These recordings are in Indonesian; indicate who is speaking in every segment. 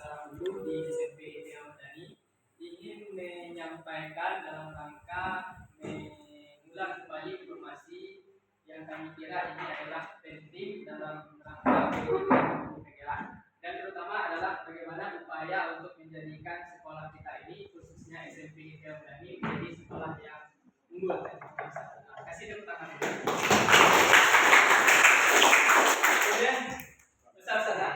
Speaker 1: seorang guru di SMP Ideal Madani ingin menyampaikan dalam rangka mengulang kembali informasi yang kami kira ini adalah penting dalam rangka pendidikan penggerak, dan terutama adalah bagaimana upaya untuk menjadikan sekolah kita ini khususnya SMP Ideal Madani menjadi sekolah yang unggul dan berprestasi. Kasih tepuk tangan. Kemudian bersama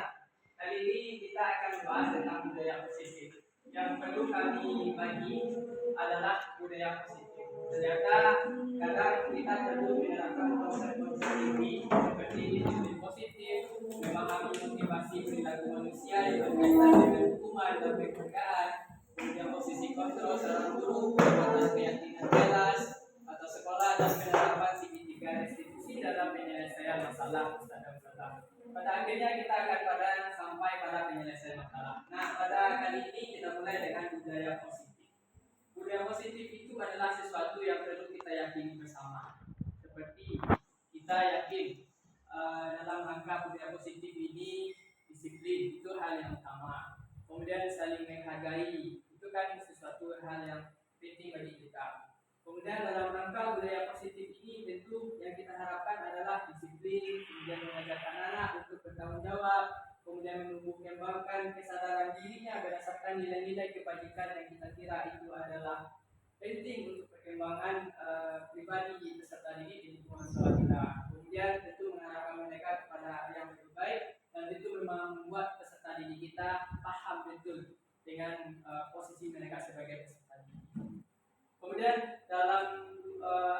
Speaker 1: kali ini kita akan membahas tentang budaya positif. Yang perlu kami bagi adalah budaya positif. Ternyata kadang kita perlu menerapkan konsep-konsep ini seperti disiplin positif, memahami motivasi perilaku manusia yang berkaitan dengan hukuman dan penghargaan, kemudian posisi kontrol seorang guru, atas keyakinan jelas atau sekolah, dan penerapan segitiga restitusi dalam penyelesaian masalah. Pada akhirnya kita akan sampai pada penyelesaian masalah. Nah, pada kali ini kita mulai dengan budaya positif. Budaya positif itu adalah sesuatu yang perlu kita yakini bersama. Seperti kita yakin dalam rangka budaya positif ini disiplin itu hal yang utama. Kemudian saling menghargai itu kan sesuatu hal yang penting bagi kita. Kemudian dalam rangka budaya positif ini tentu yang kita harapkan adalah disiplin, kemudian mengajak anak-anak untuk bertanggung jawab, kemudian mengembangkan kesadaran dirinya berdasarkan nilai-nilai kebajikan yang kita kira itu adalah penting untuk perkembangan pribadi peserta didik di lingkungan sekolah kita. Kemudian tentu mengarahkan mereka kepada yang lebih baik, dan itu memang membuat peserta didik kita paham betul dengan posisi mereka sebagai peserta didik. Kemudian dalam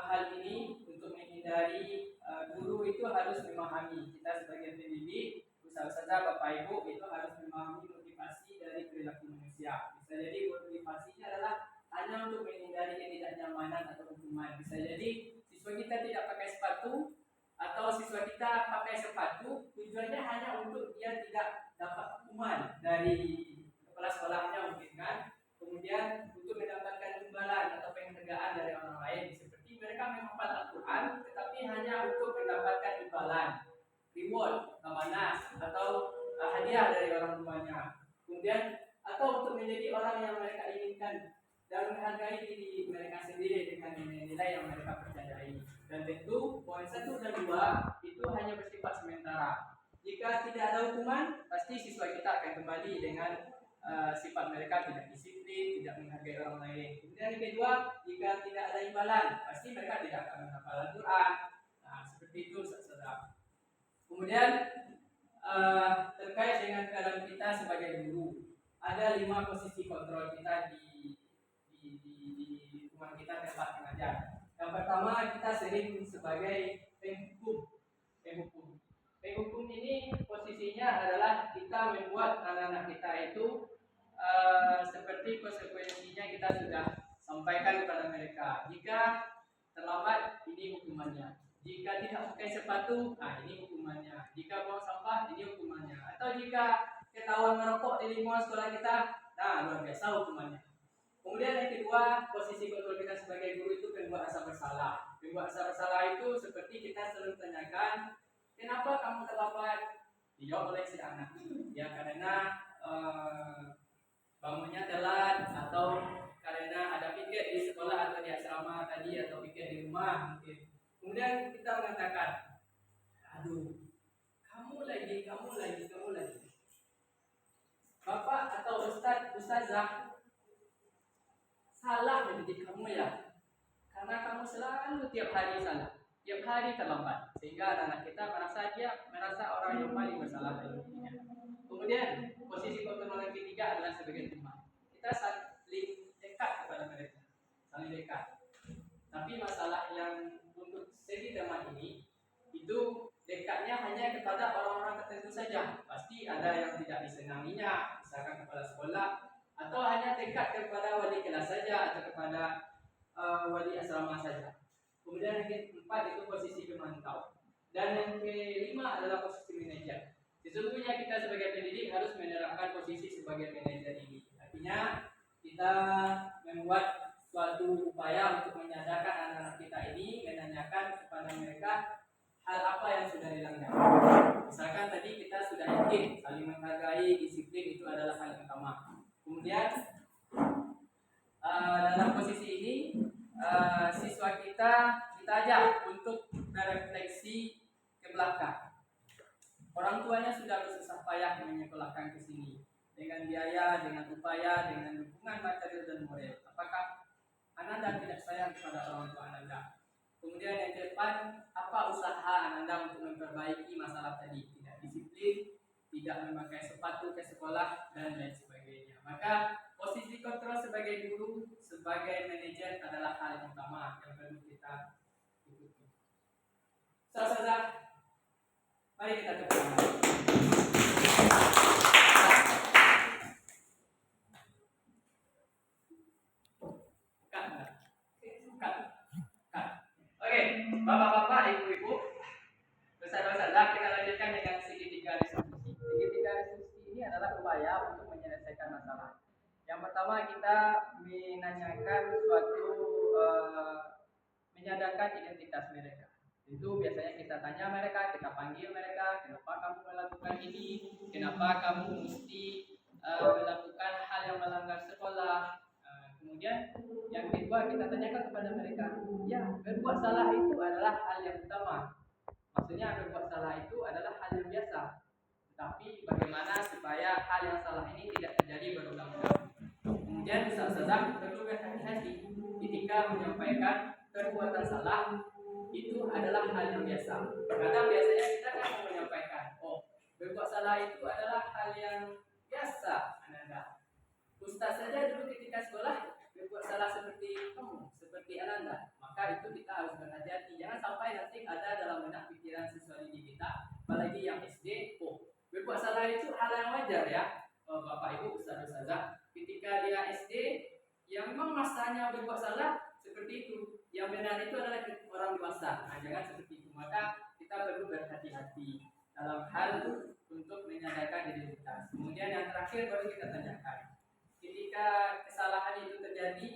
Speaker 1: hal ini untuk menghindari guru itu harus memahami, kita sebagai pendidik, usaha saja Bapak Ibu itu harus memahami motivasi dari perilaku manusia. Bisa jadi motivasinya adalah hanya untuk menghindari ketidaknyamanan atau hukuman. Bisa jadi siswa kita tidak pakai sepatu atau siswa kita pakai sepatu, tujuannya hanya untuk dia tidak dapat hukuman dari kepala sekolahnya mungkin kan. Kemudian untuk mendapatkan imbalan atau penghargaan dari orang lain, seperti mereka menghafal Al-Quran tetapi hanya untuk mendapatkan imbalan, reward, amanah atau hadiah dari orang tuanya. Kemudian atau untuk menjadi orang yang mereka inginkan dan menghargai diri mereka sendiri dengan nilai-nilai yang mereka percayai. Dan tentu poin 1 dan 2 itu hanya bersifat sementara. Jika tidak ada hukuman, pasti siswa kita akan kembali dengan sifat mereka tidak disiplin, tidak menghargai orang lain. Kemudian yang kedua, jika tidak ada imbalan, pasti mereka tidak akan menghafal Al-Quran. Nah, seperti itu saudara. Kemudian terkait dengan keadaan kita sebagai guru, ada 5 posisi kontrol kita di lingkungan kita tempat mengajar. Yang pertama, kita sering sebagai penghukum. Penghukum ini posisinya adalah kita membuat anak-anak kita itu seperti konsekuensinya kita sudah sampaikan kepada mereka. Jika terlambat, ini hukumannya. Jika tidak pakai sepatu, ini hukumannya. Jika buang sampah, ini hukumannya. Atau jika ketahuan merokok di lingkungan sekolah kita, luar biasa hukumannya. Kemudian yang kedua, posisi kontrol kita sebagai guru itu membuat rasa bersalah. Membuat rasa bersalah itu seperti kita selalu tanyakan, kenapa kamu terlambat? Dijawab oleh si anak. Ya karena bangunnya telat, atau karena ada piket di sekolah atau di asrama tadi, atau piket di rumah mungkin. Kemudian kita mengatakan, aduh, kamu lagi. Bapak atau ustazah salah mendidik kamu ya, karena kamu selalu tiap hari salah, tiap hari terlambat, sehingga anak kita merasa orang yang paling bersalah dalam dirinya. Kemudian posisi kontrol yang ketiga adalah sebagai teman. Kita saling dekat kepada mereka, saling dekat. Tapi masalah yang untuk segi teman ini, itu dekatnya hanya kepada orang-orang tertentu saja. Pasti ada yang tidak disenanginya, misalkan kepala sekolah, atau hanya dekat kepada wali kelas saja, atau kepada wali asrama saja. Kemudian yang keempat itu posisi pemantau. Dan yang kelima adalah posisi manajer. Sesungguhnya kita sebagai pendidik harus menerapkan posisi sebagai manajer ini. Artinya kita membuat suatu upaya untuk menyadarkan anak-anak kita ini, menanyakan kepada mereka hal apa yang sudah dilanggar. Misalkan tadi kita sudah yakin saling menghargai, disiplin itu adalah hal yang utama. Kemudian dalam posisi ini siswa kita ajak untuk berefleksi ke belakang. Orang tuanya sudah bersusah payah menyekolahkan ke sini dengan biaya, dengan upaya, dengan dukungan material dan moral. Apakah Ananda tidak sayang kepada orang tua Ananda? Kemudian yang kedepan, apa usaha Ananda untuk memperbaiki masalah tadi? Tidak disiplin, tidak memakai sepatu ke sekolah, dan lain sebagainya. Maka posisi kontrol sebagai guru, sebagai manajer adalah hal yang utama yang perlu kita ikuti. Saudara, mari kita teruskan. Oke, bapak-bapak, ibu-ibu, saudara-saudara, kita lanjutkan dengan segitiga resolusi. Segitiga resolusi ini adalah upaya untuk menyelesaikan masalah. Yang pertama kita menanyakan suatu menyadarkan identitas mereka. Itu biasanya kita tanya mereka, kita panggil mereka, kenapa kamu melakukan ini, kenapa kamu mesti melakukan hal yang melanggar sekolah. Kemudian yang kedua kita tanyakan kepada mereka, ya berbuat salah itu adalah hal yang utama. Maksudnya berbuat salah itu adalah hal yang biasa. Tapi bagaimana supaya hal yang salah ini tidak terjadi berulang-ulang. Kemudian saudara perlu berhati-hati ketika menyampaikan perbuatan salah itu adalah hal yang biasa. Karena biasanya kita kan menyampaikan, oh berbuat salah itu adalah hal yang biasa. Ananda, Ustaz saja dulu ketika sekolah berbuat salah seperti kamu, seperti Ananda. Maka itu kita harus berhati-hati. Jangan sampai nanti ada dalam benak pikiran siswa didik kita, apalagi yang SD, oh berbuat salah itu hal yang wajar ya. Bapak Ibu, Ustaz-Ustazah, ketika dia SD, yang memang masanya berbuat salah seperti itu. Yang benar itu adalah orang dewasa. Nah, jangan seperti itu. Maka kita perlu berhati-hati dalam hal untuk menyadarkan identitas. Kemudian yang terakhir baru kita tanyakan. Ketika kesalahan itu terjadi,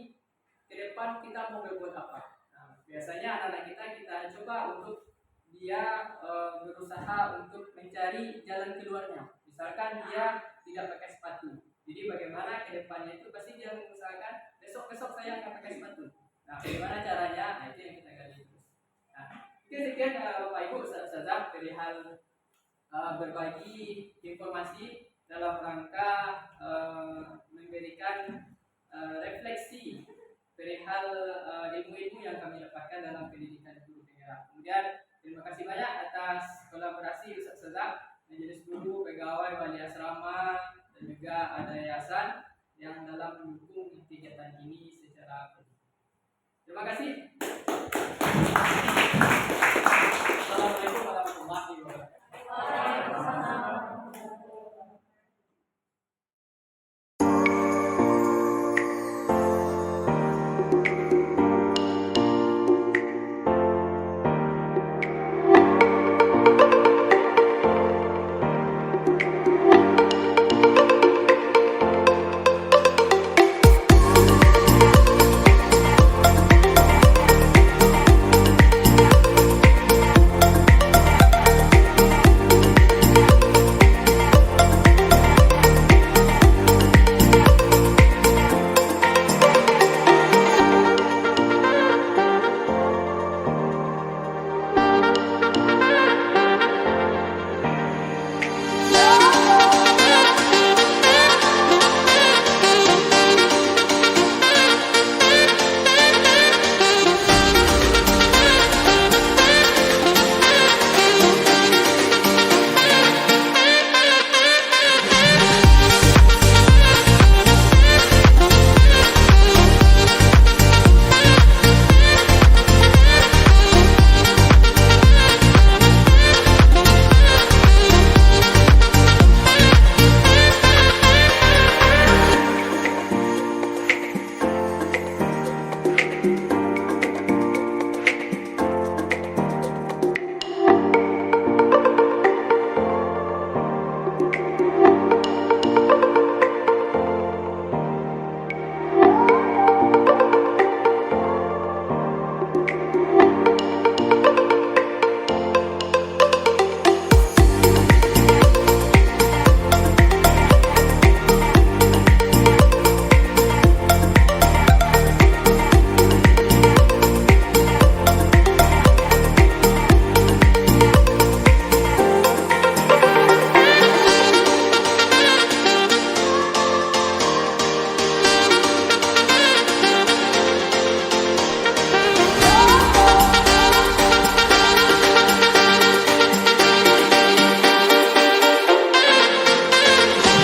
Speaker 1: ke depan kita mau berbuat apa? Nah, biasanya anak-anak kita coba untuk dia berusaha untuk mencari jalan keluarnya. Misalkan dia tidak pakai sepatu. Jadi bagaimana ke depannya itu pasti dia mengusahakan besok saya akan pakai sepatu. Nah, bagaimana caranya? Nah, itu yang kita gali terus. Nah, sekian Bapak Ibu Ustazah perihal berbagi informasi dalam rangka memberikan refleksi perihal ilmu-ilmu yang kami dapatkan dalam pendidikan guru penggerak. Kemudian terima kasih banyak atas kolaborasi Ustazah, majelis guru, pegawai, wali asrama, dan juga ada yayasan yang dalam mendukung kegiatan ini secara penuh. Terima kasih.